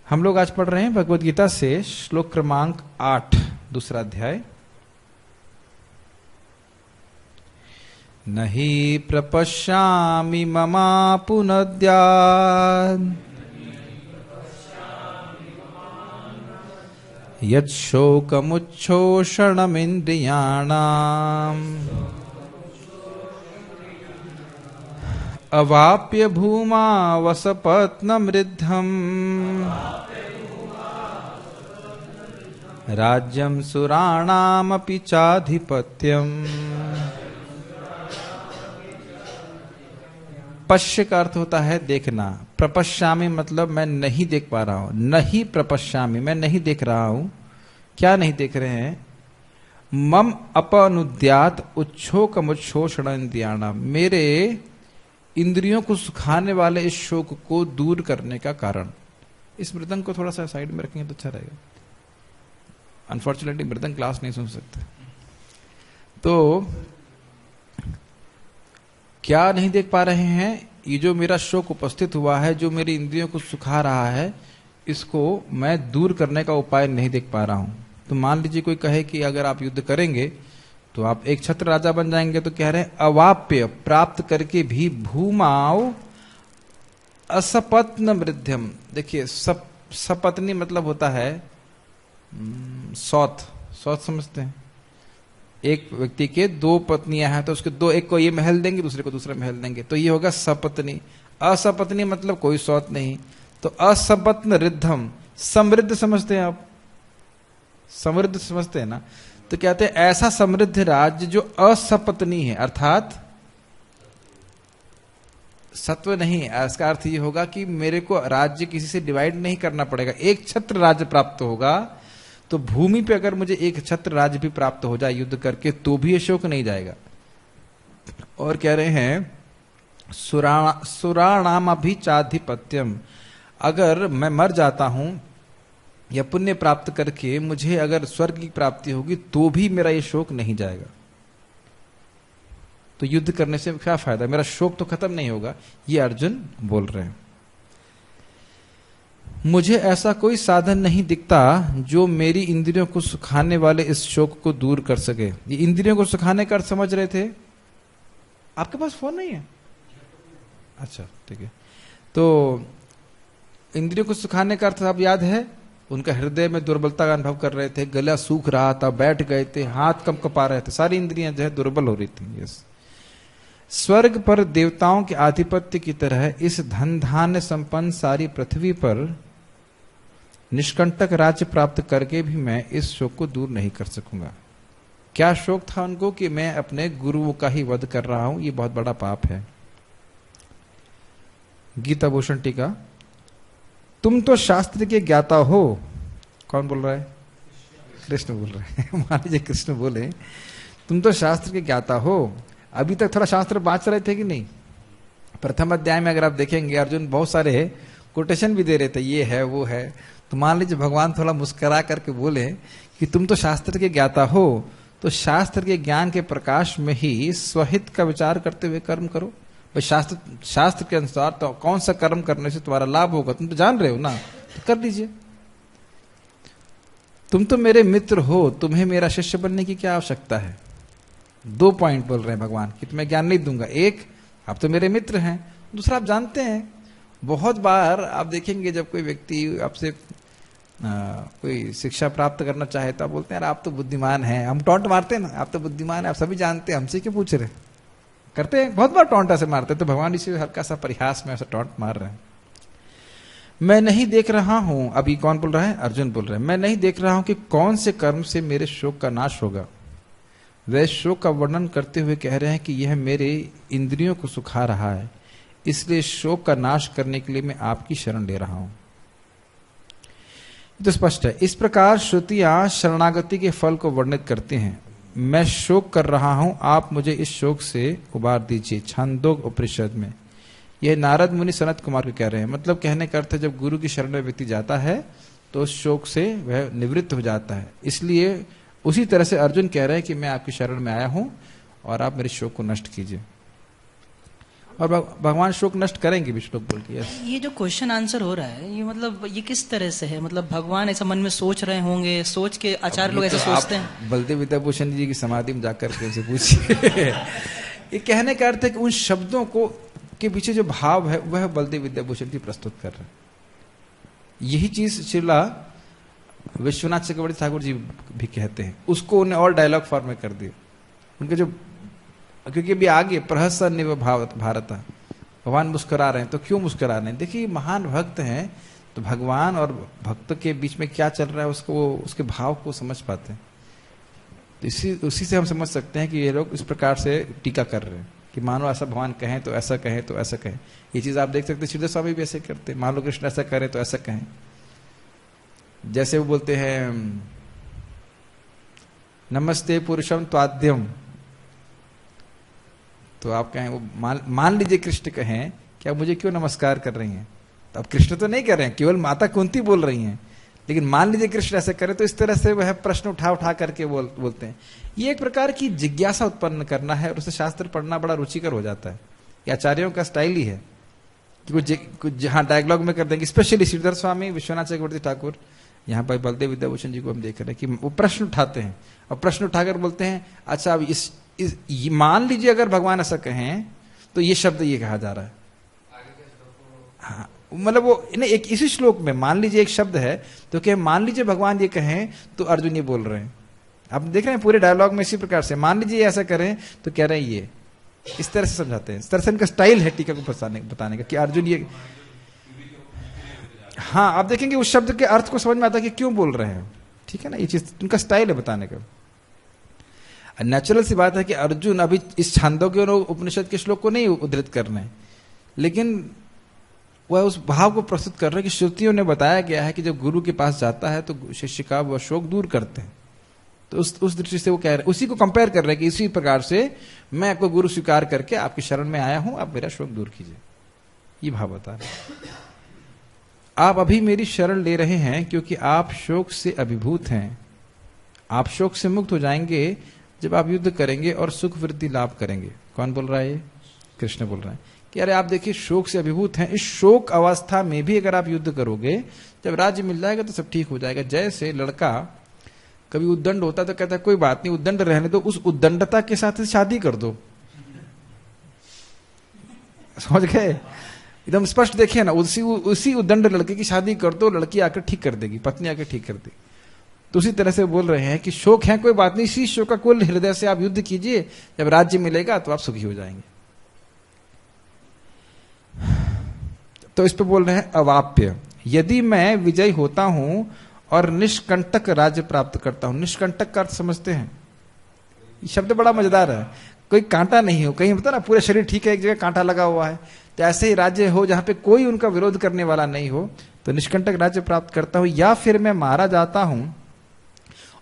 हम लोग आज पढ़ रहे हैं भगवद गीता से श्लोक क्रमांक 8 दूसरा अध्याय। नहि प्रपश्यामि ममापुनद्यात् यच्छोकमुच्छोषणमिन्द्रियाणाम् अवाप्य भूमा वसपत्नमृद्धम् राज्यं सुराणामपि चाधिपत्यम्। पश्य का अर्थ होता है देखना। प्रपश्यामि मतलब मैं नहीं देख पा रहा हूं। नहीं प्रपश्यामि मैं नहीं देख रहा हूं। क्या नहीं देख रहे हैं? मम अपनुद्यात उच्छोकमुच्छोषण इंद्रियाणाम, मेरे इंद्रियों को सुखाने वाले इस शोक को दूर करने का कारण। इस मृदंग को थोड़ा सा साइड में रखेंगे तो अच्छा रहेगा। अनफॉर्चुनेटली मृदंग क्लास नहीं सुन सकते। तो क्या नहीं देख पा रहे हैं? ये जो मेरा शोक उपस्थित हुआ है, जो मेरी इंद्रियों को सुखा रहा है, इसको मैं दूर करने का उपाय नहीं देख पा रहा हूं। तो मान लीजिए कोई कहे कि अगर आप युद्ध करेंगे तो आप एक छत्र राजा बन जाएंगे, तो कह रहे हैं अवाप्य, प्राप्त करके भी, भूमाओ असपत्न वृद्ध्यम। देखिए सपत्नी मतलब होता है सौत। सौत समझते हैं? एक व्यक्ति के दो पत्नियां हैं तो उसके दो, एक को ये महल देंगे, दूसरे को दूसरा महल देंगे, तो ये होगा सपत्नी। असपत्नी मतलब कोई सौत नहीं। तो असपत्न रिद्धम, समृद्ध समझते हैं आप? समृद्ध समझते हैं ना? तो कहते हैं ऐसा समृद्ध राज्य जो असपत्नी है, अर्थात सत्व नहीं है। इसका अर्थ ये होगा कि मेरे को राज्य किसी से डिवाइड नहीं करना पड़ेगा। एक छत्र राज्य प्राप्त होगा, तो भूमि पे अगर मुझे एक छत्र राज्य भी प्राप्त हो जाए युद्ध करके, तो भी ये शोक नहीं जाएगा। और कह रहे हैं सुराणाम अभी चाधिपत्यम, अगर मैं मर जाता हूं या पुण्य प्राप्त करके मुझे अगर स्वर्ग की प्राप्ति होगी, तो भी मेरा ये शोक नहीं जाएगा। तो युद्ध करने से क्या फायदा? मेरा शोक तो खत्म नहीं होगा। ये अर्जुन बोल रहे हैं। मुझे ऐसा कोई साधन नहीं दिखता जो मेरी इंद्रियों को सुखाने वाले इस शोक को दूर कर सके। ये इंद्रियों को सुखाने का अर्थ समझ रहे थे? आपके पास फोन नहीं है? अच्छा ठीक है। तो इंद्रियों को सुखाने का अर्थ आप याद है? उनका हृदय में दुर्बलता का अनुभव कर रहे थे, गला सूख रहा था, बैठ गए थे, हाथ कंपा रहे थे, सारी इंद्रियां जो है दुर्बल हो रही थी। यस, स्वर्ग पर देवताओं के आधिपत्य की तरह इस धन धान्य संपन्न सारी पृथ्वी पर निष्कंटक राज्य प्राप्त करके भी मैं इस शोक को दूर नहीं कर सकूंगा। क्या शोक था उनको? कि मैं अपने गुरुओं का ही वध कर रहा हूं, ये बहुत बड़ा पाप है। गीता भूषण टीका। तुम तो शास्त्र के ज्ञाता हो। कौन बोल रहा है? कृष्ण बोल रहे हैं। मान लीजिए कृष्ण बोले तुम तो शास्त्र के ज्ञाता हो। अभी तक थोड़ा शास्त्र बाँच रहे थे कि नहीं? प्रथम अध्याय में अगर आप देखेंगे अर्जुन बहुत सारे कोटेशन भी दे रहे थे, ये है वो है। तो मान लीजिए भगवान थोड़ा मुस्करा करके बोले कि तुम तो शास्त्र के ज्ञाता हो, तो शास्त्र के ज्ञान के प्रकाश में ही स्वहित का विचार करते हुए कर्म करो। भाई शास्त्र के अनुसार तो कौन सा कर्म करने से तुम्हारा लाभ होगा तुम तो जान रहे हो ना, तो कर लीजिए। तुम तो मेरे मित्र हो, तुम्हें मेरा शिष्य बनने की क्या आवश्यकता है? 2 पॉइंट बोल रहे हैं भगवान कि तुम्हें ज्ञान नहीं दूंगा। एक, आप तो मेरे मित्र हैं। दूसरा, आप जानते हैं बहुत बार आप देखेंगे जब कोई व्यक्ति आपसे कोई शिक्षा प्राप्त करना चाहे तो आप बोलते हैं यार आप तो बुद्धिमान हैं। हम टॉन्ट मारते हैं ना, आप तो बुद्धिमान है, आप सभी जानते हैं, हमसे क्यों पूछ रहे? करते हैं बहुत बार टॉन्ट ऐसे मारते हैं। तो भगवान इसी हल्का सा परिहास में ऐसा टॉन्ट मार रहे हैं। मैं नहीं देख रहा हूं, अभी कौन बोल रहा है? अर्जुन बोल रहे हैं, मैं नहीं देख रहा हूं कि कौन से कर्म से मेरे शोक का नाश होगा। वे शोक का वर्णन करते हुए कह रहे हैं कि यह मेरे इंद्रियों को सुखा रहा है, इसलिए शोक का नाश करने के लिए मैं आपकी शरण ले रहा हूं। तो स्पष्ट है। इस प्रकार श्रुतियां शरणागति के फल को वर्णित करते हैं। मैं शोक कर रहा हूं, आप मुझे इस शोक से उबार दीजिए। छांदोग्य उपनिषद में यह नारद मुनि सनत कुमार को कह रहे हैं। मतलब कहने का अर्थ है जब गुरु की शरण में व्यक्ति जाता है तो उस शोक से वह निवृत्त हो जाता है। इसलिए उसी तरह से अर्जुन कह रहे हैं कि मैं आपकी शरण में आया हूं और आप मेरे शोक को नष्ट कीजिए। और भगवान शोक नष्ट करेंगे भी, श्लोक बोल के। ये जो क्वेश्चन आंसर हो रहा है, ये मतलब ये किस तरह से है? मतलब भगवान ऐसा मन में सोच रहे होंगे, सोच के आचार्य लोग ऐसे सोचते हैं? बलदेव विद्याभूषण जी की समाधि में जाकर के उनसे पूछिए। ये कहने का अर्थ है कि उन शब्दों को के पीछे जो भाव है वह बलदेव विद्याभूषण जी प्रस्तुत कर रहे हैं। यही चीज श्रीला विश्वनाथ चक्रवर्ती ठाकुर जी भी कहते हैं, उसको उन्हें और डायलॉग फॉर्म में कर दिया। उनके जो, क्योंकि अभी आगे प्रहसन भारत, भगवान मुस्कुरा रहे हैं, तो क्यों मुस्कुरा रहे हैं? देखिए महान भक्त हैं, तो भगवान और भक्त के बीच में क्या चल रहा है उसको, उसके भाव को समझ पाते हैं। तो उसी से हम समझ सकते हैं कि ये लोग इस प्रकार से टीका कर रहे हैं कि मानो ऐसा भगवान कहें तो ऐसा कहें तो ऐसा कहें। ये चीज आप देख सकते हैं, श्रीधर स्वामी भी ऐसे करते हैं, मान लो कृष्ण ऐसा करें तो ऐसा कहें। जैसे वो बोलते हैं नमस्ते पुरुषम त्वाद्यम, तो आप कहें, वो मान लीजिए कृष्ण कहें कि आप मुझे क्यों नमस्कार कर रही हैं, तो अब कृष्ण तो नहीं कर रहे हैं, केवल माता कुंती बोल रही हैं, लेकिन मान लीजिए कृष्ण ऐसे करें, तो इस तरह से वह प्रश्न उठा करके बोलते हैं। ये एक प्रकार की जिज्ञासा उत्पन्न करना है, और उससे शास्त्र पढ़ना बड़ा रुचिकर हो जाता है। ये आचार्यों का स्टाइल ही है कि कुछ जहां डायलॉग में कर देंगे, स्पेशली श्रीधर स्वामी, विश्वनाथ चक्रवर्ती ठाकुर, यहाँ पर बलदेव विद्याभूषण जी को हम देख रहे हैं कि वो प्रश्न उठाते हैं, और प्रश्न उठाकर बोलते हैं अच्छा अब मान लीजिए अगर भगवान ऐसा कहें तो ये शब्द ये कहा जा रहा है। हाँ, मतलब वो नहीं, एक इसी श्लोक में मान लीजिए एक शब्द है, तो क्या मान लीजिए भगवान ये कहें तो अर्जुन ये बोल रहे हैं। आप देख रहे हैं पूरे डायलॉग में इसी प्रकार से मान लीजिए ऐसा करें तो कह रहे हैं ये, इस तरह से समझाते हैं। इस तरह से इनका स्टाइल है टीका को बताने का कि अर्जुन ये, हाँ आप देखेंगे उस शब्द के अर्थ को समझ में आता है कि क्यों बोल रहे हैं। ठीक है ना, ये चीज उनका स्टाइल है बताने का। नेचुरल सी बात है कि अर्जुन अभी इस छांदोग्य और उपनिषद के श्लोक को नहीं उद्धृत कर रहे हैं, लेकिन वह उस भाव को प्रस्तुत कर रहे हैं कि श्रुतियों ने बताया गया है कि जब गुरु के पास जाता है तो शिष्य का वह शोक दूर करते हैं। तो उस दृष्टि से वो कह रहे हैं, उसी को कंपेयर कर रहे हैं कि इसी प्रकार से मैं आपको गुरु स्वीकार करके आपकी शरण में आया हूं, आप मेरा शोक दूर कीजिए। ये भाव बता रहे। आप अभी मेरी शरण ले रहे हैं क्योंकि आप शोक से अभिभूत हैं। आप शोक से मुक्त हो जाएंगे जब आप युद्ध करेंगे और सुख वृद्धि लाभ करेंगे। कौन बोल रहा है? ये कृष्ण बोल रहे हैं कि अरे आप देखिए शोक से अभिभूत हैं, इस शोक अवस्था में भी अगर आप युद्ध करोगे, जब राज्य मिल जाएगा तो सब ठीक हो जाएगा। जैसे लड़का कभी उद्दंड होता तो कहता है कोई बात नहीं, उद्दंड रहने दो, उस उद्दंडता के साथ शादी कर दो। समझ गए? एकदम स्पष्ट देखिए ना, उसी उद्दंड लड़के की शादी कर दो, लड़की आकर ठीक कर देगी, पत्नी आकर ठीक कर देगी। तो उसी तरह से बोल रहे हैं कि शोक है कोई बात नहीं, इसी शोक का कुल हृदय से आप युद्ध कीजिए, जब राज्य मिलेगा तो आप सुखी हो जाएंगे। तो इस पे बोल रहे हैं अवाप्य, यदि मैं विजयी होता हूं और निष्कंटक राज्य प्राप्त करता हूं। निष्कंटक का अर्थ समझते हैं? ये शब्द बड़ा मजेदार है। कोई कांटा नहीं हो, कहीं होता ना पूरा शरीर ठीक है, एक जगह कांटा लगा हुआ है, तो ऐसे ही राज्य हो जहां पे कोई उनका विरोध करने वाला नहीं हो, तो निष्कंटक राज्य प्राप्त करता हूं। या फिर मैं मारा जाता हूं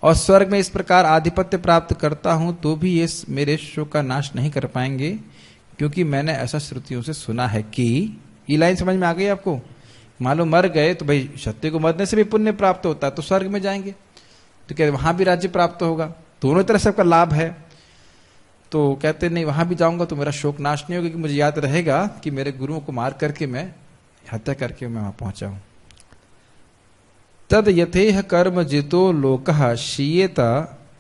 और स्वर्ग में इस प्रकार आधिपत्य प्राप्त करता हूं, तो भी ये मेरे शोक का नाश नहीं कर पाएंगे, क्योंकि मैंने ऐसा श्रुतियों से सुना है कि, ये लाइन समझ में आ गई आपको? मालूम मर गए तो भाई सत्य को मरने से भी पुण्य प्राप्त होता है, तो स्वर्ग में जाएंगे तो क्या वहां भी राज्य प्राप्त होगा, दोनों तरह सबका लाभ है। तो कहते नहीं, वहां भी जाऊंगा तो मेरा शोक नाश नहीं होगा, क्योंकि मुझे याद रहेगा कि मेरे गुरुओं को मार करके मैं हत्या करके मैं वहां पहुंचा हूं। तद यथेह कर्म जितो लोकः शीयेत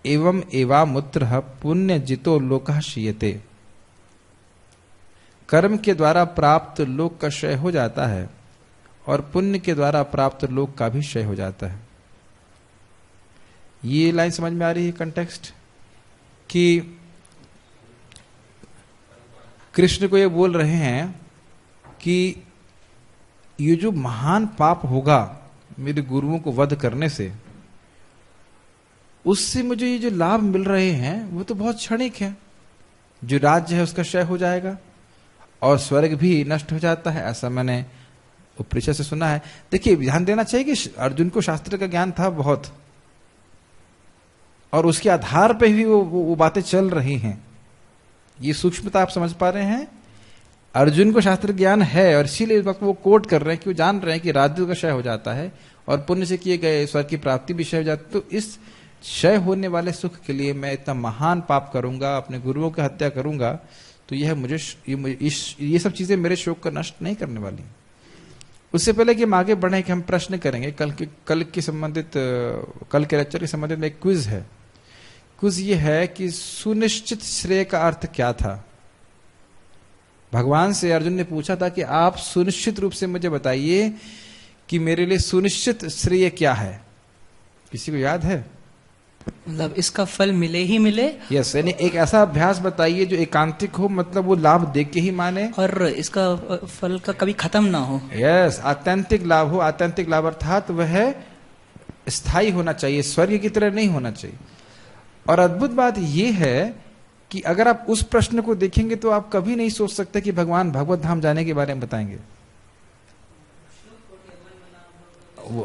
एवं एवामुत्र पुण्य जितो लोकः शीयते। कर्म के द्वारा प्राप्त लोक का क्षय हो जाता है और पुण्य के द्वारा प्राप्त लोक का भी क्षय हो जाता है। ये लाइन समझ में आ रही है कंटेक्स्ट? कि कृष्ण को ये बोल रहे हैं कि ये जो महान पाप होगा मेरे गुरुओं को वध करने से, उससे मुझे ये जो लाभ मिल रहे हैं वो तो बहुत क्षणिक है। जो राज्य है उसका क्षय हो जाएगा और स्वर्ग भी नष्ट हो जाता है, ऐसा मैंने उपनिषद से सुना है। देखिए ध्यान देना चाहिए कि अर्जुन को शास्त्र का ज्ञान था बहुत, और उसके आधार पर भी वो बातें चल रही हैं। ये सूक्ष्मता आप समझ पा रहे हैं? अर्जुन को शास्त्र ज्ञान है और इसीलिए इस वक्त वो कोट कर रहे हैं कि वो जान रहे हैं कि राज्य का क्षय हो जाता है और पुण्य से किए गए स्वर्ग की प्राप्ति भी क्षय हो जाती है। तो इस क्षय होने वाले सुख के लिए मैं इतना महान पाप करूंगा, अपने गुरुओं की हत्या करूंगा, तो यह मुझे ये सब चीजें मेरे शोक का नष्ट नहीं करने वाली। उससे पहले कि हम आगे बढ़े कि हम प्रश्न करेंगे, कल के लेक्चर के संबंधित में एक क्विज है। क्विज ये है कि सुनिश्चित श्रेय का अर्थ क्या था। भगवान से अर्जुन ने पूछा था कि आप सुनिश्चित रूप से मुझे बताइए कि मेरे लिए सुनिश्चित श्रेय क्या है। किसी को याद है? मतलब इसका फल मिले ही मिले। यस, यानी एक ऐसा अभ्यास बताइए जो एकांतिक हो, मतलब वो लाभ देख के ही माने, और इसका फल का कभी खत्म ना हो। यस, आत्यंतिक लाभ हो। आत्यंतिक लाभ अर्थात वह स्थायी होना चाहिए, स्वर्ग की तरह नहीं होना चाहिए। और अद्भुत बात यह है कि अगर आप उस प्रश्न को देखेंगे तो आप कभी नहीं सोच सकते कि भगवान भगवत धाम जाने के बारे में बताएंगे।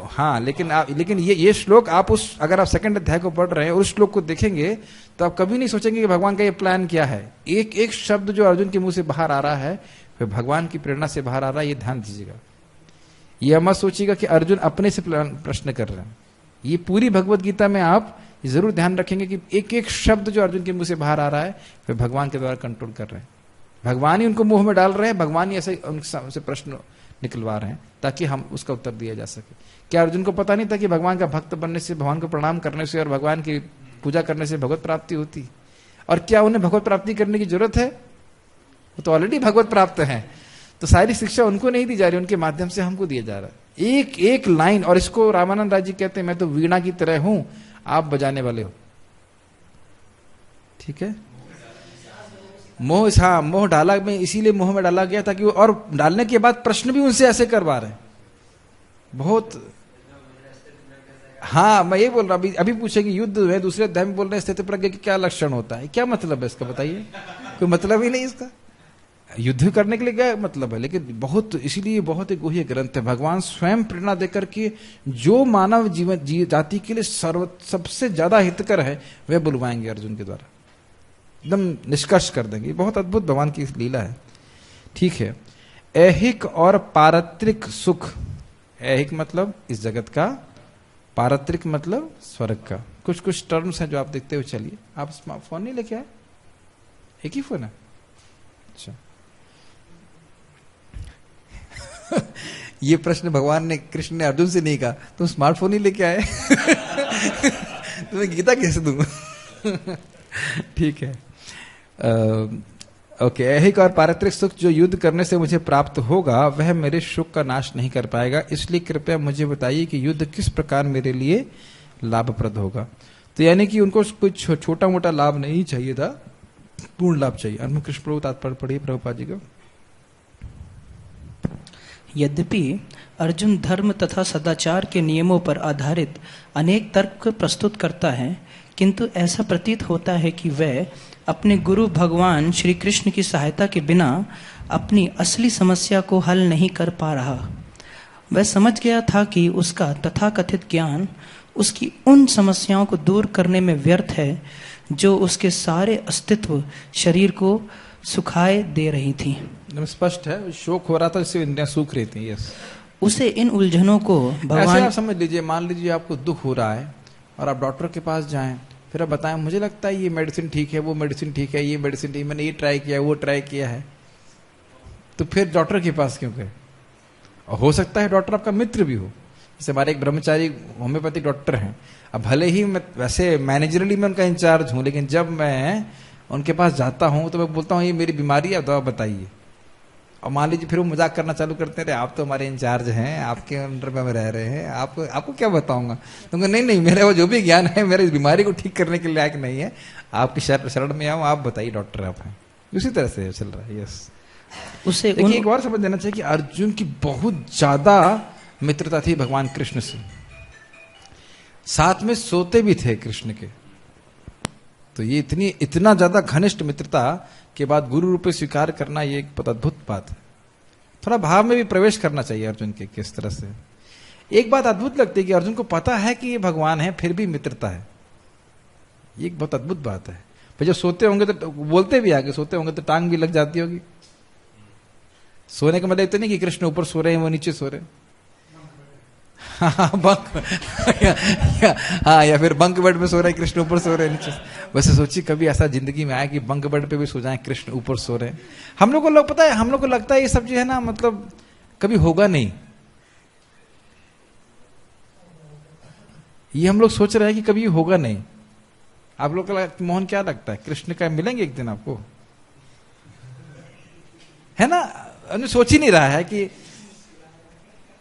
हाँ, लेकिन ये श्लोक आप अगर आप सेकंड अध्याय को पढ़ रहे हैं और उस श्लोक को देखेंगे तो आप कभी नहीं सोचेंगे कि भगवान का ये प्लान क्या है। एक एक शब्द जो अर्जुन के मुंह से बाहर आ रहा है वह भगवान की प्रेरणा से बाहर आ रहा है, ये ध्यान दीजिएगा। ये मत सोचिएगा कि अर्जुन अपने से प्रश्न कर रहे हैं। ये पूरी भगवत गीता में आप जरूर ध्यान रखेंगे कि एक एक शब्द जो अर्जुन के मुंह से बाहर आ रहा है वह भगवान के द्वारा कंट्रोल कर रहे हैं। भगवान ही उनको मुंह में डाल रहे हैं, भगवान ही ऐसे उनसे प्रश्न निकलवा रहे हैं ताकि हम उसका उत्तर दिया जा सके। क्या अर्जुन को पता नहीं था कि भगवान का भक्त बनने से, भगवान को प्रणाम करने से और भगवान की पूजा करने से भगवत प्राप्ति होती? और क्या उन्हें भगवत प्राप्ति करने की जरूरत है? वो तो ऑलरेडी भगवत प्राप्त है। तो सारी शिक्षा उनको नहीं दी जा रही, उनके माध्यम से हमको दिया जा रहा है। एक एक लाइन, और इसको रामानंद राय जी कहते हैं, मैं तो वीणा की तरह हूं, आप बजाने वाले हो। ठीक है? मोह डाला में, इसीलिए मोह में डाला गया था कि वो, और डालने के बाद प्रश्न भी उनसे ऐसे करवा रहे हैं बहुत। हाँ, मैं ये बोल रहा हूं, अभी पूछेंगे युद्ध में दूसरे अध्याय में बोल रहे हैं स्थिति प्रज्ञा की क्या लक्षण होता है, क्या मतलब है इसका बताइए? कोई मतलब ही नहीं इसका। युद्ध करने के लिए क्या मतलब है? लेकिन बहुत, इसीलिए बहुत एक गुह्य ग्रंथ है। भगवान स्वयं प्रेरणा देकर के जो मानव जीवन जाति के लिए सबसे ज्यादा हितकर है वह बुलवाएंगे अर्जुन के द्वारा, एकदम निष्कर्ष कर देंगे। बहुत अद्भुत भगवान की लीला है। ठीक है, ऐहिक और पारत्रिक सुख। ऐहिक मतलब इस जगत का, पारत्रिक मतलब स्वर्ग का। कुछ कुछ टर्म्स हैं जो आप देखते हुए चलिए। आप स्मार्टफोन नहीं लेके आए? एक ही फोन है? अच्छा। ये प्रश्न भगवान ने, कृष्ण ने अर्जुन से नहीं कहा तुम स्मार्टफोन ही लेके आए। तुम्हें गीता कैसे दूंगा? ठीक है। ओके, ऐहिक और पारत्रिक सुख जो युद्ध करने से मुझे प्राप्त होगा वह मेरे सुख का नाश नहीं कर पाएगा, इसलिए कृपया मुझे बताइए कि युद्ध किस प्रकार मेरे लिए लाभप्रद होगा। तो यानी कि उनको कुछ छोटा मोटा लाभ नहीं चाहिए था, पूर्ण लाभ चाहिए। अनुभव कृष्ण प्रभु तात्पर्य पढ़िए प्रभुपाद जी को। यद्यपि अर्जुन धर्म तथा सदाचार के नियमों पर आधारित अनेक तर्क प्रस्तुत करता है, किंतु ऐसा प्रतीत होता है कि वह अपने गुरु भगवान श्री कृष्ण की सहायता के बिना अपनी असली समस्या को हल नहीं कर पा रहा। वह समझ गया था कि उसका तथाकथित ज्ञान उसकी उन समस्याओं को दूर करने में व्यर्थ है जो उसके सारे अस्तित्व शरीर को सुखाए दे रही थी। स्पष्ट है, शोक हो रहा था, इससे इंद्रियां सूख रही थी। यस, उसे इन उलझनों को भगवान, ऐसे आप समझ लीजिए, मान लीजिए आपको दुख हो रहा है और आप डॉक्टर के पास जाएं, फिर आप बताएं मुझे लगता है ये मेडिसिन ठीक है, वो मेडिसिन ठीक है, ये मेडिसिन ठीक, मैंने ये ट्राई किया है, वो ट्राई किया है, तो फिर डॉक्टर के पास क्यों गए? और हो सकता है डॉक्टर आपका मित्र भी हो। जैसे हमारे एक ब्रह्मचारी होम्योपैथिक डॉक्टर हैं, अब भले ही मैं वैसे मैनेजरली मैं उनका इंचार्ज हूं, लेकिन जब मैं उनके पास जाता हूं तो मैं बोलता हूं ये मेरी बीमारी है, दवा बताइए। और मान लीजिए फिर वो मजाक करना चालू करते हैं, आप तो हमारे इंचार्ज हैं, आपके अंडर में हम रह रहे हैं, आपको क्या बताऊंगा? तो नहीं, मेरा वो जो भी ज्ञान है मेरे इस बीमारी को ठीक करने के लायक नहीं है, आपकी शरण में आऊं, आप बताइए डॉक्टर आप हैं। उसी तरह से चल रहा है। यस, उसे एक और समझ देना चाहिए कि अर्जुन की बहुत ज्यादा मित्रता थी भगवान कृष्ण से, साथ में सोते भी थे कृष्ण के। तो ये इतना ज्यादा घनिष्ठ मित्रता के बाद गुरु रूप में स्वीकार करना, ये एक बहुत अद्भुत बात है। थोड़ा भाव में भी प्रवेश करना चाहिए अर्जुन के किस तरह से। एक बात अद्भुत लगती है कि अर्जुन को पता है कि ये भगवान है, फिर भी मित्रता है। ये एक बहुत अद्भुत बात है। फिर जब सोते होंगे तो बोलते भी आगे, सोते होंगे तो टांग भी लग जाती होगी। सोने का मतलब इतना नहीं कि कृष्ण ऊपर सो रहे हैं वो नीचे सो रहे हैं। हाँ बंक या फिर बंक बेड में सो रहे हैं, कृष्ण ऊपर सो रहे हैं नीचे। वैसे सोचिए कभी ऐसा जिंदगी में आया कि बंक बेड पे भी सो जाए, कृष्ण ऊपर सो रहे हैं। हम लोग को लोग पता है, हम लोग को लगता है ये सब जो है ना, मतलब कभी होगा नहीं। ये हम लोग सोच रहे हैं कि कभी होगा नहीं। आप लोग का मोहन क्या लगता है, कृष्ण का मिलेंगे एक दिन आपको, है ना? हमने सोच ही नहीं रहा है कि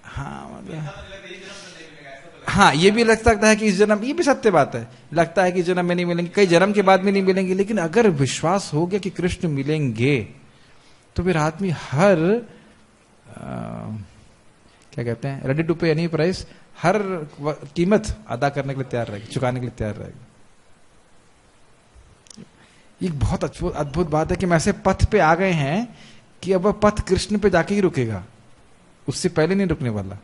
हाँ मतलब हाँ, ये भी लगता है कि इस जन्म, ये भी सत्य बात है, लगता है कि जन्म में नहीं मिलेंगे, कई जन्म के बाद में नहीं मिलेंगे। लेकिन अगर विश्वास हो गया कि कृष्ण मिलेंगे तो फिर आदमी हर क्या कहते हैं, रेडी टू पे एनी प्राइस, हर कीमत अदा करने के लिए तैयार रहेगी, चुकाने के लिए तैयार रहेगी। एक बहुत अद्भुत बात है कि हम ऐसे पथ पे आ गए हैं कि अब वह पथ कृष्ण पे जाके ही रुकेगा, उससे पहले नहीं रुकने वाला।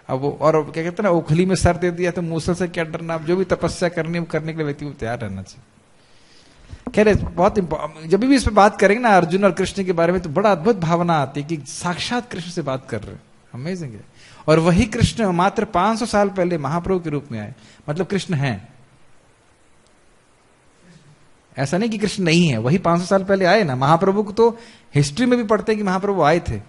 अब वो, और क्या कहते हैं ना, ओखली में सर दे दिया तो मूसल से क्या डरना। अब जो भी तपस्या करनी है करने के लिए व्यक्ति को तैयार रहना चाहिए। कह रहे बहुत जब भी इस पर बात करेंगे ना अर्जुन और कृष्ण के बारे में, तो बड़ा अद्भुत भावना आती है कि साक्षात कृष्ण से बात कर रहे हैं। अमेजिंग है। और वही कृष्ण मात्र 500 साल पहले महाप्रभु के रूप में आए, मतलब कृष्ण हैं। ऐसा नहीं कि कृष्ण नहीं है, वही 500 साल पहले आए ना। महाप्रभु को तो हिस्ट्री में भी पढ़ते हैं कि महाप्रभु आए थे,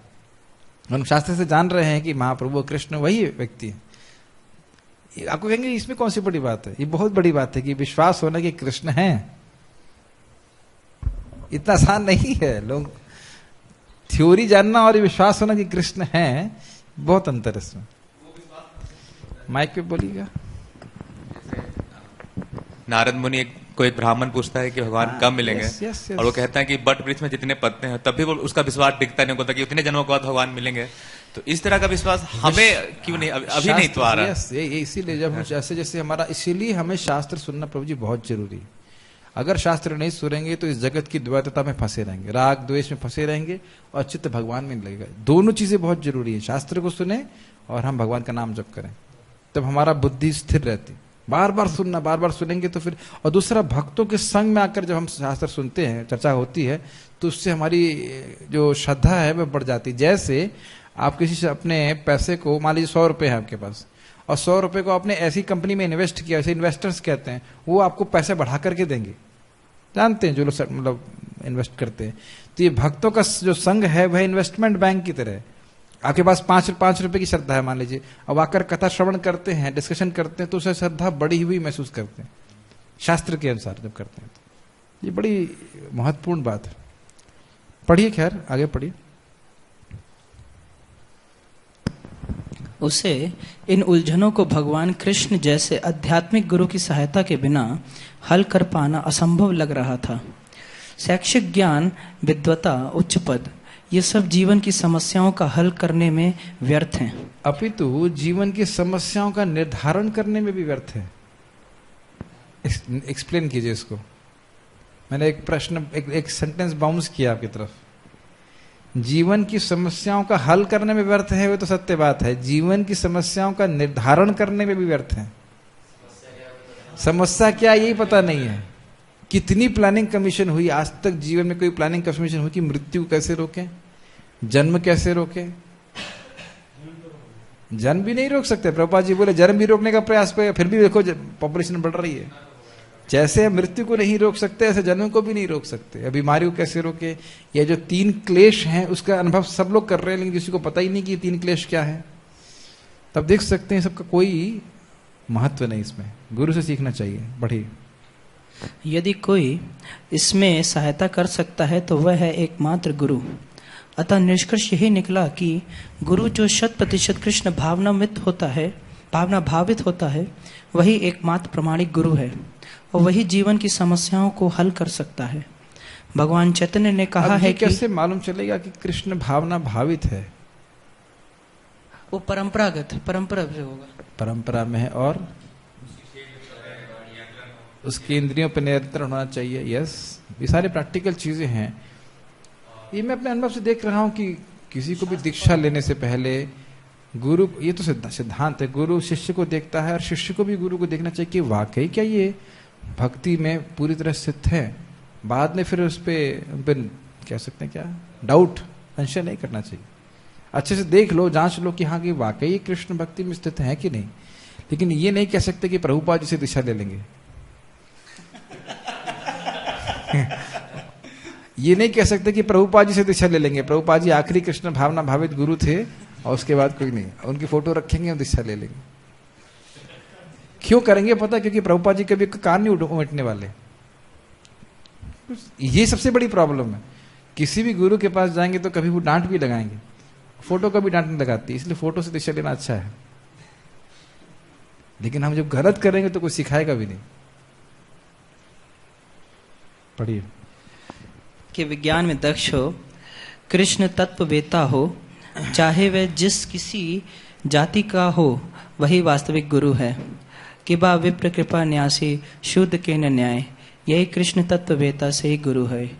हम शास्त्र से जान रहे हैं कि महाप्रभु कृष्ण वही व्यक्ति है। आपको कहेंगे इसमें कौन सी बड़ी बात है? ये बहुत बड़ी बात है कि विश्वास होना कि कृष्ण है। इतना आसान नहीं है। लोग थ्योरी जानना और विश्वास होना कि कृष्ण है, बहुत अंतर है इसमें। माइक पे बोलिएगा। नारद मुनि को एक ब्राह्मण पूछता है कि भगवान कब मिलेंगे, yes. और वो कहता है कि बट वृक्ष में जितने पत्ते हैं, तब भी वो उसका विश्वास टिकता नहीं होता कि उतने जन्मों के बाद भगवान मिलेंगे। तो इस तरह का विश्वास हमें क्यों नहीं अभी नहीं तो आ रहा? इसीलिए जब हम जैसे जैसे हमारा, इसीलिए हमें शास्त्र सुनना प्रभु जी बहुत जरूरी है। अगर शास्त्र नहीं सुनेंगे तो इस जगत की द्वैतता में फंसे रहेंगे, राग द्वेष में फंसे रहेंगे, और चित्त भगवान में नहीं लगेगा। दोनों चीजें बहुत जरूरी है, शास्त्र को सुने और हम भगवान का नाम जप करें, तब हमारा बुद्धि स्थिर रहती। बार बार सुनना, बार बार सुनेंगे तो फिर, और दूसरा भक्तों के संग में आकर जब हम शास्त्र सुनते हैं, चर्चा होती है, तो उससे हमारी जो श्रद्धा है वह बढ़ जाती। जैसे आप किसी से अपने पैसे को, मान लीजिए 100 रुपए है आपके पास, और 100 रुपए को आपने ऐसी कंपनी में इन्वेस्ट किया, ऐसे इन्वेस्टर्स कहते हैं, वो आपको पैसे बढ़ा करके देंगे, जानते हैं जो लोग मतलब इन्वेस्ट करते हैं। तो ये भक्तों का जो संग है वह इन्वेस्टमेंट बैंक की तरह है। आपके पास 5 रुपए की श्रद्धा है मान लीजिए, अब आकर कथा श्रवण करते हैं, डिस्कशन करते हैं, तो उसे श्रद्धा बढ़ी हुई महसूस करते हैं, शास्त्र के अनुसार जब करते हैं तो। ये बड़ी महत्वपूर्ण बात है। पढ़िए, खैर आगे पढ़िए। उसे इन उलझनों को भगवान कृष्ण जैसे आध्यात्मिक गुरु की सहायता के बिना हल कर पाना असंभव लग रहा था। शैक्षिक ज्ञान, विद्वता, उच्च पद, ये सब जीवन की समस्याओं का हल करने में व्यर्थ हैं, अपितु जीवन की समस्याओं का निर्धारण करने में भी व्यर्थ है। एक्सप्लेन कीजिए इसको। मैंने एक प्रश्न, एक सेंटेंस बाउंस किया आपकी तरफ। जीवन की समस्याओं का हल करने में व्यर्थ है, वो तो सत्य बात है। जीवन की समस्याओं का निर्धारण करने में भी व्यर्थ है। समस्या क्या, यही पता नहीं है। कितनी प्लानिंग कमीशन हुई आज तक, जीवन में कोई प्लानिंग कमीशन हुई कि मृत्यु कैसे रोकें, जन्म कैसे रोकें? जन्म भी नहीं रोक सकते। प्रभुपाद जी बोले जन्म भी रोकने का प्रयास किया, फिर भी देखो पॉपुलेशन बढ़ रही है। जैसे मृत्यु को नहीं रोक सकते, ऐसे जन्म को भी नहीं रोक सकते। बीमारी को कैसे रोके? ये जो 3 क्लेश हैं उसका अनुभव सब लोग कर रहे हैं, लेकिन किसी को पता ही नहीं कि 3 क्लेश क्या है। तब देख सकते हैं सबका कोई महत्व नहीं इसमें। गुरु से सीखना चाहिए। बढ़िए। यदि कोई इसमें सहायता कर सकता है तो वह है एकमात्र गुरु। अतः निष्कर्ष यही निकला कि गुरु जो 100% कृष्ण भावनामित होता है, भावना भावित होता है, वही एकमात्र प्रमाणिक गुरु है, और वही जीवन की समस्याओं को हल कर सकता है। भगवान चैतन्य ने कहा है कि कैसे मालूम चलेगा कि कृष्ण भावना भावित है? वो परंपरा से होगा, परंपरा में है, और उसकी इंद्रियों पर नियंत्रण होना चाहिए। यस, ये सारे प्रैक्टिकल चीजें हैं। ये मैं अपने अनुभव से देख रहा हूं कि किसी को भी दीक्षा लेने से पहले गुरु, ये तो सिद्धांत है, गुरु शिष्य को देखता है, और शिष्य को भी गुरु को देखना चाहिए कि वाकई क्या ये भक्ति में पूरी तरह स्थित है। बाद में फिर उन पे कह सकते हैं क्या, डाउट, संशय नहीं करना चाहिए। अच्छे से देख लो, जांच लो कि हाँ कि वाकई ये कृष्ण भक्ति में स्थित है कि नहीं। लेकिन ये नहीं कह सकते कि प्रभुपाद जी से दीक्षा ले लेंगे। ये नहीं कह सकते कि प्रभुपाद जी से दीक्षा ले लेंगे। प्रभुपाद जी आखिरी कृष्ण भावना भावित गुरु थे और उसके बाद कोई नहीं, उनकी फोटो रखेंगे और दीक्षा ले लेंगे। क्यों करेंगे पता? क्योंकि प्रभुपाद जी कभी कान नहीं उमटने वाले। ये सबसे बड़ी प्रॉब्लम है। किसी भी गुरु के पास जाएंगे तो कभी वो डांट भी लगाएंगे, फोटो का भी डांट नहीं लगाती, इसलिए फोटो से दीक्षा लेना अच्छा है। लेकिन हम जब गलत करेंगे तो कोई सिखाएगा भी नहीं। पढ़िए। कि विज्ञान में दक्ष हो, कृष्ण तत्व वेता हो, चाहे वह जिस किसी जाति का हो, वही वास्तविक गुरु है। कि बा विप्र कृपा न्यासी, शुद्ध के न न्याय, यही कृष्ण तत्व वेता से ही गुरु है।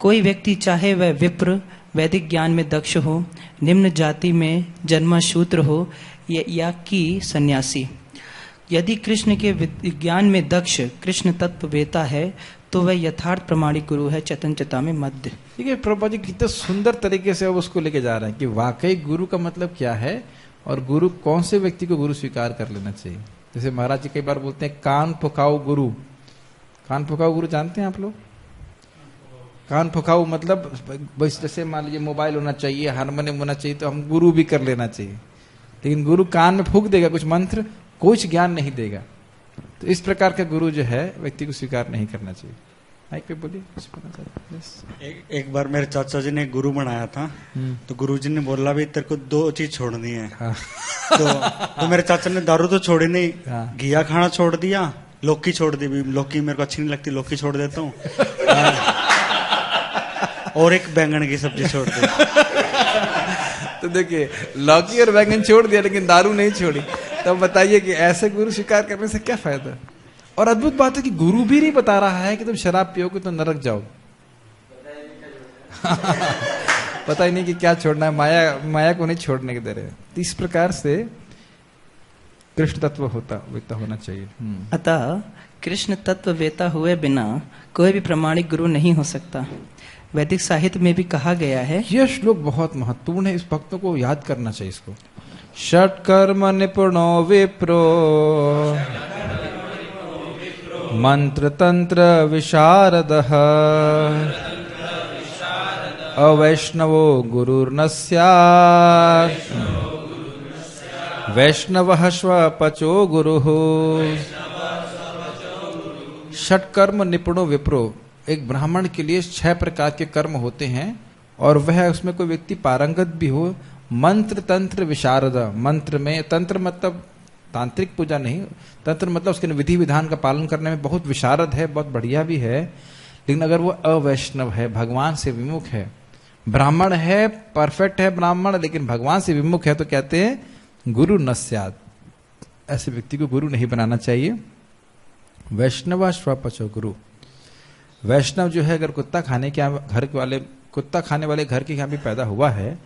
कोई व्यक्ति चाहे वह विप्र वैदिक ज्ञान में दक्ष हो, निम्न जाति में जन्मा शूद्र हो या कि सन्यासी, यदि कृष्ण के विज्ञान में दक्ष कृष्ण तत्व वेता है तो वह यथार्थ प्रमाणिक गुरु है। चेतन में मध्य। ठीक है, प्रभुपाद जी कितने सुंदर तरीके से अब उसको लेके जा रहे हैं कि वाकई गुरु का मतलब क्या है और गुरु कौन से व्यक्ति को गुरु स्वीकार कर लेना चाहिए। जैसे महाराज जी कई बार बोलते हैं कान फुकाऊ गुरु। कान फुकाऊ गुरु जानते हैं आप लोग? कान फुकाऊ मतलब बस जैसे मान लीजिए मोबाइल होना चाहिए, हारमोनियम होना चाहिए, तो हम गुरु भी कर लेना चाहिए। लेकिन गुरु कान में फूंक देगा कुछ मंत्र, कुछ ज्ञान नहीं देगा। तो इस प्रकार का गुरु जो है व्यक्ति को स्वीकार नहीं करना चाहिए। माइक पे बोलिए। एक बार मेरे चाचा जी ने एक गुरु बनाया था, तो गुरुजी ने बोला भी तेरे को 2 चीज छोड़नी है। हाँ। तो मेरे चाचा ने दारू तो छोड़ी नहीं, हाँ। घिया खाना छोड़ दिया, लौकी छोड़ दी। भी लौकी मेरे को अच्छी नहीं लगती, लौकी छोड़ देता हूँ। और एक बैंगन की सब्जी छोड़ दी। तो देखिए, लौकी और बैंगन छोड़ दिया लेकिन दारू नहीं छोड़ी। तब बताइए कि ऐसे गुरु स्वीकार करने से क्या फायदा। और अद्भुत बात है कि गुरु भी नहीं बता रहा है कि तुम शराब पियोगे तो नरक जाओ। पता ही नहीं कि क्या छोड़ना है, माया को नहीं छोड़ने के दे रहे। तो इस प्रकार से कृष्ण तत्व वेता होना चाहिए। अतः कृष्ण तत्व वेता हुए बिना कोई भी प्रमाणिक गुरु नहीं हो सकता। वैदिक साहित्य में भी कहा गया है। यह श्लोक बहुत महत्वपूर्ण है, इस भक्तों को याद करना चाहिए इसको। षट्कर्म निपुणो विप्रो मंत्र तंत्र विशारदः अवैष्णवो गुरुर्न स्यात् वैष्णवः स्वपचो गुरुः। षट्कर्म निपुणो विप्रो, एक ब्राह्मण के लिए 6 प्रकार के कर्म होते हैं और वह उसमें कोई व्यक्ति पारंगत भी हो। मंत्र तंत्र विशारद, मंत्र में, तंत्र मतलब तांत्रिक पूजा नहीं, तंत्र मतलब उसके विधि विधान का पालन करने में बहुत विशारद है, बहुत बढ़िया भी है। लेकिन अगर वो अवैष्णव है, भगवान से विमुख है, ब्राह्मण है, परफेक्ट है ब्राह्मण, लेकिन भगवान से विमुख है, तो कहते हैं गुरु न स्यात्। ऐसे व्यक्ति को गुरु नहीं बनाना चाहिए। वैष्णव स्वपचो गुरु, वैष्णव जो है अगर कुत्ता खाने वाले घर के यहाँ भी पैदा हुआ है,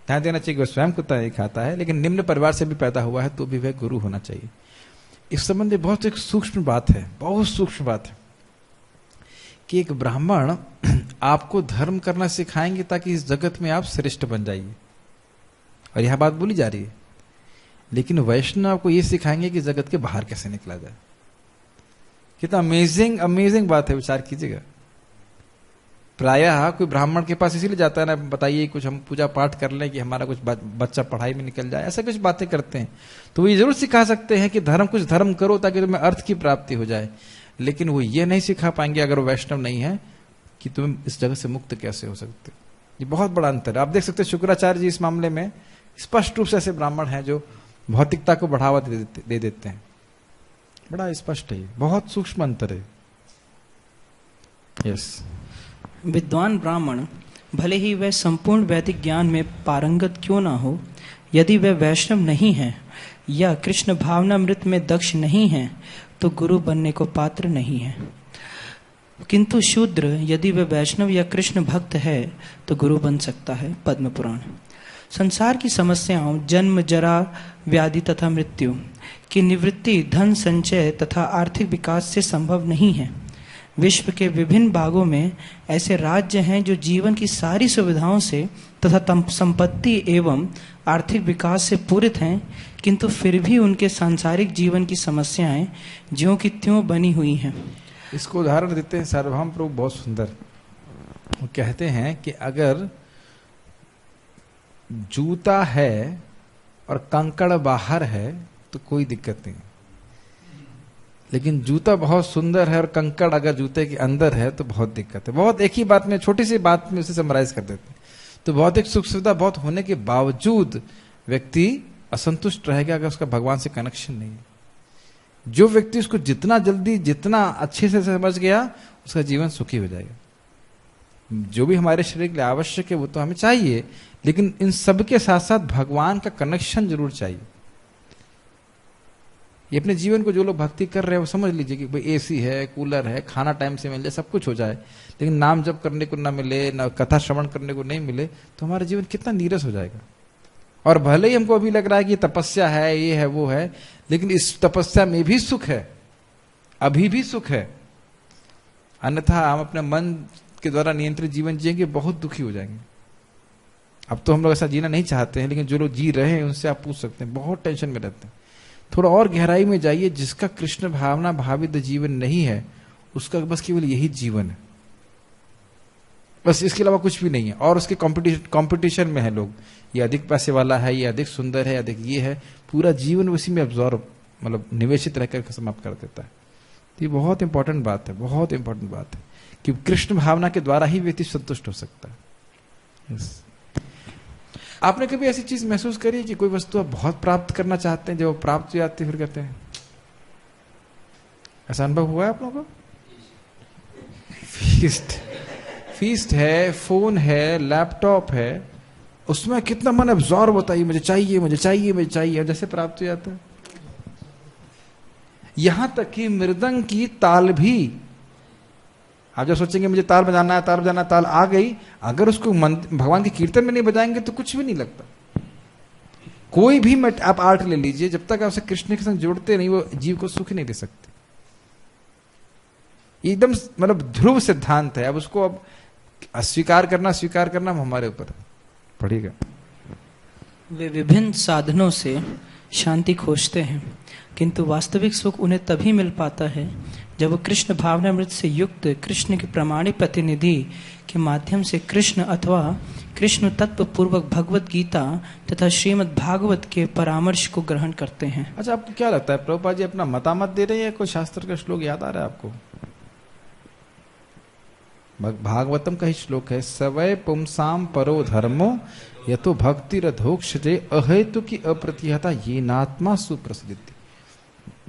ध्यान देना चाहिए कि वह स्वयं कुत्ता नहीं खाता है, लेकिन निम्न परिवार से भी पैदा हुआ है तो भी वह गुरु होना चाहिए। इस संबंध में बहुत एक सूक्ष्म बात है, बहुत सूक्ष्म बात है कि एक ब्राह्मण आपको धर्म करना सिखाएंगे ताकि इस जगत में आप श्रेष्ठ बन जाइए, और यह बात बोली जा रही है। लेकिन वैष्णव आपको ये सिखाएंगे कि जगत के बाहर कैसे निकला जाए। कितना अमेजिंग बात है, विचार कीजिएगा। प्रायः कोई ब्राह्मण के पास इसीलिए जाता है ना, बताइए कुछ हम पूजा पाठ कर लें कि हमारा कुछ बच्चा पढ़ाई में निकल जाए, ऐसा कुछ बातें करते हैं। तो वो ये जरूर सिखा सकते हैं कि कुछ धर्म करो ताकि तुम्हें अर्थ की प्राप्ति हो जाए, लेकिन वो ये नहीं सिखा पाएंगे अगर वो वैष्णव नहीं है कि तुम इस जगत से मुक्त कैसे हो सकते। ये बहुत बड़ा अंतर है। आप देख सकते हैं शुक्राचार्य जी इस मामले में स्पष्ट रूप से ऐसे ब्राह्मण हैं जो भौतिकता को बढ़ावा दे देते हैं। बड़ा स्पष्ट है, बहुत सूक्ष्म अंतर है। यस। विद्वान ब्राह्मण भले ही वह संपूर्ण वैदिक ज्ञान में पारंगत क्यों ना हो, यदि वह वैष्णव नहीं है या कृष्ण भावनामृत में दक्ष नहीं है तो गुरु बनने को पात्र नहीं है। किंतु शूद्र यदि वह वैष्णव या कृष्ण भक्त है तो गुरु बन सकता है। पद्म पुराण। संसार की समस्याओं जन्म, जरा, व्याधि तथा मृत्यु की निवृत्ति धन संचय तथा आर्थिक विकास से संभव नहीं है। विश्व के विभिन्न भागों में ऐसे राज्य हैं जो जीवन की सारी सुविधाओं से तथा संपत्ति एवं आर्थिक विकास से पूरित हैं, किंतु फिर भी उनके सांसारिक जीवन की समस्याएं ज्यों की त्यों बनी हुई हैं। इसको उदाहरण देते हैं सार्वभौम प्रभु, बहुत सुंदर। वो कहते हैं कि अगर जूता है और कंकड़ बाहर है तो कोई दिक्कत नहीं, लेकिन जूता बहुत सुंदर है और कंकड़ अगर जूते के अंदर है तो बहुत दिक्कत है। बहुत एक ही बात में, छोटी सी बात में उसे समराइज कर देते हैं। तो भौतिक सुख सुविधा बहुत होने के बावजूद व्यक्ति असंतुष्ट रहेगा अगर उसका भगवान से कनेक्शन नहीं है। जो व्यक्ति उसको जितना जल्दी, जितना अच्छे से समझ गया, उसका जीवन सुखी हो जाएगा। जो भी हमारे शरीर के लिए आवश्यक है वो तो हमें चाहिए, लेकिन इन सब के साथ साथ भगवान का कनेक्शन जरूर चाहिए। ये अपने जीवन को जो लोग भक्ति कर रहे हैं वो समझ लीजिए कि भाई एसी है, कूलर है, खाना टाइम से मिल जाए, सब कुछ हो जाए, लेकिन नाम जप करने को ना मिले, ना कथा श्रवण करने को नहीं मिले, तो हमारा जीवन कितना नीरस हो जाएगा। और भले ही हमको अभी लग रहा है कि तपस्या है, ये है, वो है, लेकिन इस तपस्या में भी सुख है, अभी भी सुख है। अन्यथा हम अपने मन के द्वारा नियंत्रित जीवन जिएंगे, बहुत दुखी हो जाएंगे। अब तो हम लोग ऐसा जीना नहीं चाहते हैं, लेकिन जो लोग जी रहे हैं उनसे आप पूछ सकते हैं, बहुत टेंशन में रहते हैं। थोड़ा और गहराई में जाइए, जिसका कृष्ण भावना भावित जीवन नहीं है, उसका बस केवल यही जीवन है, बस इसके अलावा कुछ भी नहीं है। और उसके कंपटीशन में है लोग, ये अधिक पैसे वाला है, ये अधिक सुंदर है, अधिक ये है, पूरा जीवन उसी में अब्जॉर्ब, मतलब निवेशित रहकर समाप्त कर देता है। तो ये बहुत इंपॉर्टेंट बात है, बहुत इंपॉर्टेंट बात है कि कृष्ण भावना के द्वारा ही व्यक्ति संतुष्ट हो सकता है। yes. आपने कभी ऐसी चीज महसूस करी है कि कोई वस्तु आप बहुत प्राप्त करना चाहते हैं, जब वो प्राप्त हो जाती है फिर कहते हैं, ऐसा अनुभव हुआ है आप लोगों को? फीस्ट है, फोन है, लैपटॉप है, उसमें कितना मन अब्सॉर्ब होता है, मुझे चाहिए, मुझे चाहिए, मुझे चाहिए, और जैसे प्राप्त हो जाता है। यहां तक कि मृदंग की ताल भी, आप जब सोचेंगे मुझे ताल बजाना है, ताल बजाना है, ताल आ गई, अगर उसको भगवान के कीर्तन में नहीं बजाएंगे तो कुछ भी नहीं लगता। कोई भी आप आर्ट ले लीजिए, जब तक आप उसे कृष्ण के संग जोड़ते नहीं, वो जीव को सुख नहीं दे सकते। एकदम मतलब ध्रुव सिद्धांत है। अब उसको अब अस्वीकार करना, स्वीकार करना हमारे ऊपर पड़ेगा। वे विभिन्न साधनों से शांति खोजते हैं, किंतु वास्तविक सुख उन्हें तभी मिल पाता है जब वो कृष्ण भावनामृत से युक्त कृष्ण के प्रमाणिक प्रतिनिधि के माध्यम से कृष्ण अथवा कृष्ण तत्व पूर्वक भगवत गीता तथा श्रीमद् भागवत के परामर्श को ग्रहण करते हैं। अच्छा, आपको क्या लगता है, प्रभुपाद जी अपना मतामत दे रहे हैं या कोई शास्त्र का श्लोक याद आ रहा है आपको? भागवतम का ही श्लोक है, सवय पुंसाम परो धर्मो यतो भक्ति रधोक्षजे अहेतु की अप्रतिहता ये नात्मा सुप्रसिद्धि।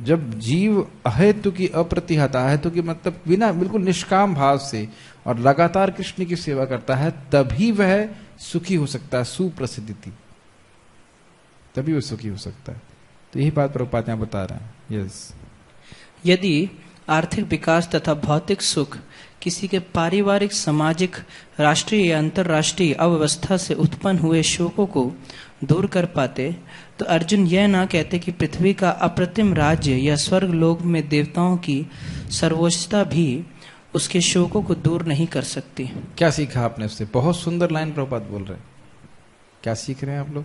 जब जीव अहेतु की अप्रतिहता, अहेतु की मतलब बिना, बिल्कुल निष्काम भाव से और लगातार कृष्ण की सेवा करता है, तभी वह सुखी हो सकता है, सुप्रसिद्धि, तभी वह सुखी हो सकता है। तो यही बात प्रभुपाद यहाँ बता रहे हैं। यस, यदि आर्थिक विकास तथा भौतिक सुख किसी के पारिवारिक, सामाजिक, राष्ट्रीय या अंतर्राष्ट्रीय अव्यवस्था से उत्पन्न हुए शोकों को दूर कर पाते, तो अर्जुन यह ना कहते कि पृथ्वी का अप्रतिम राज्य या स्वर्ग लोक में देवताओं की सर्वोच्चता भी उसके शोकों को दूर नहीं कर सकती। क्या सीखा आपने उससे? बहुत सुंदर लाइन प्रभुपाद बोल रहे हैं। क्या सीख रहे हैं आप लोग?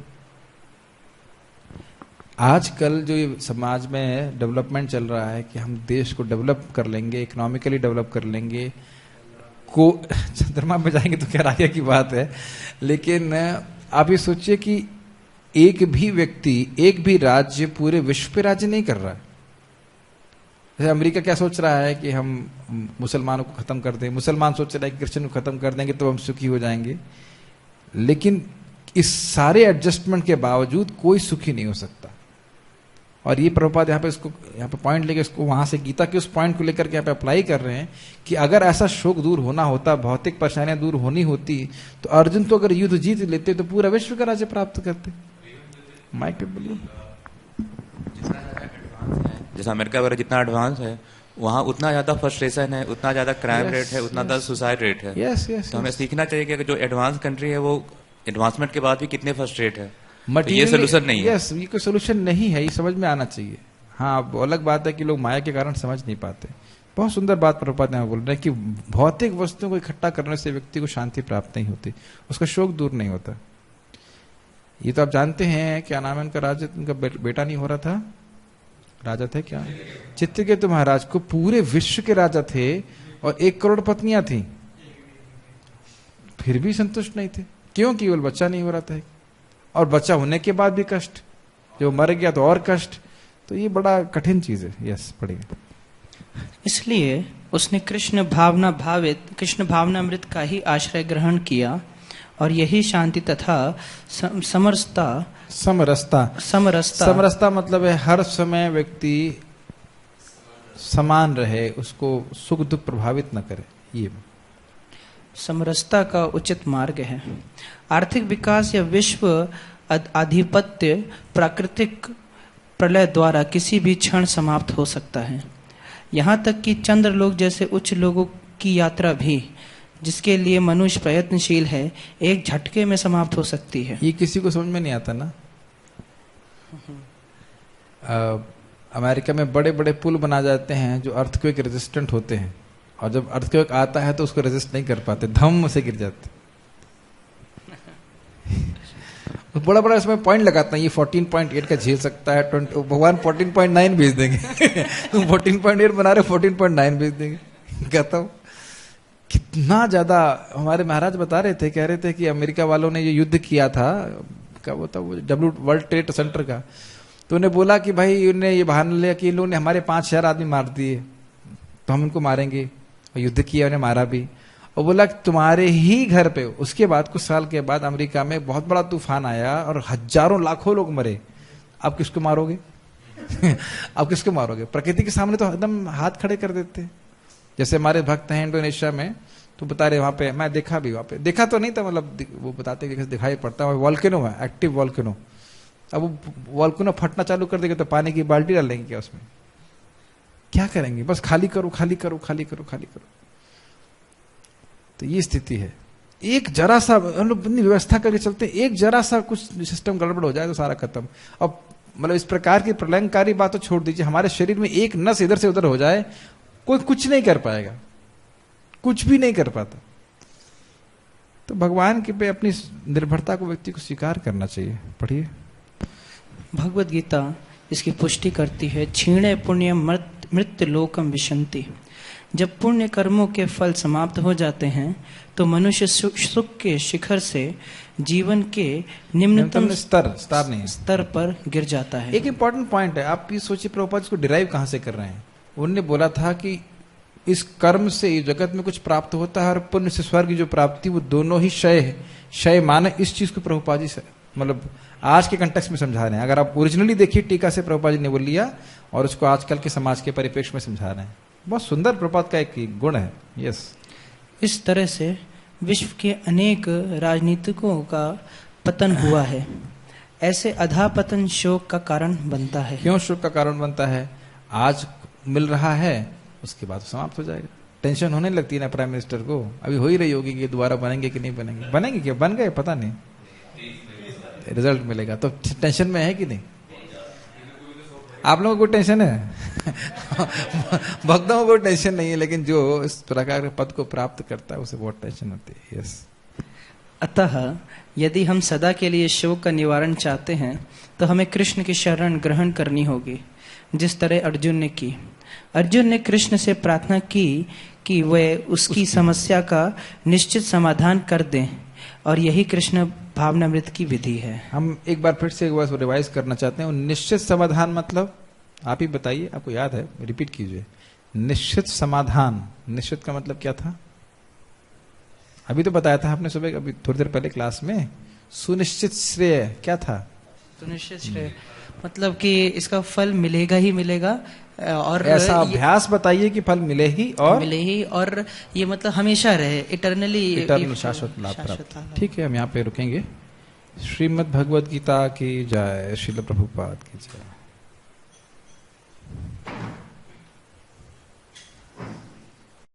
आजकल जो ये समाज में डेवलपमेंट चल रहा है कि हम देश को डेवलप कर लेंगे, इकोनॉमिकली डेवलप कर लेंगे, को चंद्रमा पे जाएंगे तो क्या आगे की बात है, लेकिन आप ये सोचिए कि एक भी व्यक्ति, एक भी राज्य पूरे विश्व पे राज्य नहीं कर रहा है। जैसे अमेरिका क्या सोच रहा है कि हम मुसलमानों को खत्म कर दें, मुसलमान सोच रहा है कि क्रिश्चियन को खत्म कर देंगे तो हम सुखी हो जाएंगे, लेकिन इस सारे एडजस्टमेंट के बावजूद कोई सुखी नहीं हो सकता। और ये प्रभुपाद यहाँ पे पॉइंट लेके इसको वहां से गीता के उस पॉइंट को लेकर के यहाँ पे अप्लाई कर रहे हैं कि अगर ऐसा शोक दूर होना होता, भौतिक परेशानियां दूर होनी होती, तो अर्जुन तो अगर युद्ध जीत लेते तो पूरा विश्व का राज्य प्राप्त करते। माइक पे बोलिए। जैसा अमेरिका वगैरह जितना एडवांस है, वहाँ उतना ज्यादा फ्रस्ट्रेशन है, उतना ज्यादा क्राइम रेट है, उतना ज्यादा सुसाइड रेट है। तो हमें सीखना चाहिए कि जो एडवांस कंट्री है वो एडवांसमेंट के बाद भी कितने फ्रस्ट्रेट है। तो ये सोल्यूशन नहीं है। ये कोई सोल्यूशन नहीं है, ये समझ में आना चाहिए। हाँ, अलग बात है कि लोग माया के कारण समझ नहीं पाते, बहुत सुंदर बात प्रभुपाद यहाँ बोल रहे हैं कि भौतिक वस्तुओं को इकट्ठा करने से व्यक्ति को शांति प्राप्त नहीं होती, उसका शोक दूर नहीं होता। ये तो आप जानते हैं, क्या नाम है उनका, राजा, उनका बेटा नहीं हो रहा था, राजा थे क्या, चित्रकेतु महाराज को पूरे विश्व के राजा थे और 1 करोड़ पत्नियां थी, फिर भी संतुष्ट नहीं थे। क्यों? केवल बच्चा नहीं हो रहा था, और बच्चा होने के बाद भी कष्ट, जो मर गया तो और कष्ट। तो ये बड़ा कठिन चीज है। यस, पढ़िए। इसलिए उसने कृष्ण भावनामृत का ही आश्रय ग्रहण किया और यही शांति तथा समरसता मतलब है हर समय व्यक्ति समान रहे, उसको सुख दुख प्रभावित न करे, ये समरसता का उचित मार्ग है। आर्थिक विकास या विश्व आधिपत्य प्राकृतिक प्रलय द्वारा किसी भी क्षण समाप्त हो सकता है। यहाँ तक कि चंद्रलोक जैसे उच्च लोगों की यात्रा भी, जिसके लिए मनुष्य प्रयत्नशील है, एक झटके में समाप्त हो सकती है। ये किसी को समझ में नहीं आता ना। अमेरिका में बड़े बड़े पुल बना जाते हैं जो अर्थक्वेक रेजिस्टेंट होते हैं, और जब अर्थक्वेक आता है तो उसको रेजिस्ट नहीं कर पाते, धम से गिर जाते। बड़ा बड़ा इसमें पॉइंट लगाता है, ये 14.8 का झेल सकता है, भगवान 14.9 भेज देंगे। तुम 14.8 बना रहे, 14.9 भेज देंगे। कहता हूँ कितना ज्यादा। हमारे महाराज बता रहे थे, कह रहे थे कि अमेरिका वालों ने ये युद्ध किया था, क्या वो था, वो वर्ल्ड ट्रेड सेंटर का, तो उन्हें बोला कि भाई उन्हें ये बहाना लिया कि इन लोगों ने हमारे 5,000 आदमी मार दिए, तो हम इनको मारेंगे, और युद्ध किया, उन्हें मारा भी, और बोला कि तुम्हारे ही घर पे। उसके बाद कुछ साल के बाद अमेरिका में बहुत बड़ा तूफान आया और हजारों लाखों लोग मरे। आप किसको मारोगे? आप किसको मारोगे? प्रकृति के सामने तो एकदम हाथ खड़े कर देते हैं। जैसे हमारे भक्त हैं इंडोनेशिया में, तो बता रहे वहां पे, मैं देखा भी, वहां पे देखा तो नहीं था, मतलब वो बताते कि दिखाई पड़ता है, वॉल्केनो है, एक्टिव वॉल्केनो। अब वो वॉल्केनो फटना चालू कर देगा तो पानी की बाल्टी डालेंगे क्या उसमें? क्या करेंगे? बस खाली करो, खाली करो, खाली करो, खाली करो। तो ये स्थिति है। एक जरा सा अपनी व्यवस्था करके चलते, एक जरा सा कुछ सिस्टम गड़बड़ हो जाए तो सारा खत्म। अब मतलब इस प्रकार की प्रलयंकारी बात तो छोड़ दीजिए, हमारे शरीर में एक नस इधर से उधर हो जाए, कोई कुछ नहीं कर पाएगा, कुछ भी नहीं कर पाता। तो भगवान के पे अपनी निर्भरता को व्यक्ति को स्वीकार करना चाहिए। पढ़िए। भगवद गीता इसकी पुष्टि करती है, क्षीणे पुण्य मृत्यु लोकम विशंति। जब पुण्य कर्मों के फल समाप्त हो जाते हैं तो मनुष्य सुख के शिखर से जीवन के निम्नतम स्तर पर गिर जाता है। एक इंपॉर्टेंट पॉइंट है, आप ये सोचिए प्रभुपाद इसको डिराइव कहां से कर रहे हैं। उन्होंने बोला था कि इस कर्म से जगत में कुछ प्राप्त होता है और पुण्य से स्वर्ग की जो प्राप्ति, वो दोनों ही क्षय है। क्षय माने इस चीज को प्रभुपाद जी से मतलब आज के कंटेक्स्ट में समझा रहे हैं। अगर आप ओरिजिनली देखिए टीका से प्रभुपाद जी ने बोल लिया और उसको आजकल के समाज के परिप्रेक्ष्य में समझा रहे हैं। बहुत सुंदर प्रभुपाद का एक गुण है। यस, इस तरह से विश्व के अनेक राजनीतिकों का पतन हुआ है। ऐसे अधापतन शोक का कारण बनता है। क्यों शोक का कारण बनता है? आज मिल रहा है, उसके बाद समाप्त हो जाएगा। टेंशन होने लगती है ना प्राइम मिनिस्टर को, अभी हो ही रही होगी कि दोबारा बनेंगे कि नहीं बनेंगे। बनेंगे क्या? बन गए, पता नहीं, रिजल्ट मिलेगा तो टेंशन में है कि नहीं? आप लोगों को टेंशन है? भक्तों को कोई टेंशन नहीं है, लेकिन जो इस प्रकार के पद को प्राप्त करता है उसे बहुत टेंशन होती है। यस। अतः यदि हम सदा के लिए शोक का निवारण चाहते हैं तो हमें कृष्ण की शरण ग्रहण करनी होगी, जिस तरह अर्जुन ने की। अर्जुन ने कृष्ण से प्रार्थना की कि वह उसकी समस्या का निश्चित समाधान कर दें, और यही कृष्ण भावनामृत की विधि है। हम एक बार फिर से एक बार रिवाइज करना चाहते हैं। निश्चित समाधान मतलब आप ही बताइए, आपको याद है, रिपीट कीजिए। निश्चित समाधान, निश्चित का मतलब क्या था? अभी तो बताया था आपने सुबह, अभी थोड़ी देर पहले क्लास में। सुनिश्चित श्रेय क्या था? सुनिश्चित श्रेय मतलब कि इसका फल मिलेगा ही मिलेगा, और ऐसा अभ्यास बताइए कि फल मिले ही और ये मतलब हमेशा रहे, इटर्नल शाश्वत लाभ प्राप्त। ठीक है, हम यहाँ पे रुकेंगे। श्रीमद् भगवद गीता की जय। श्रील प्रभुपाद की जय।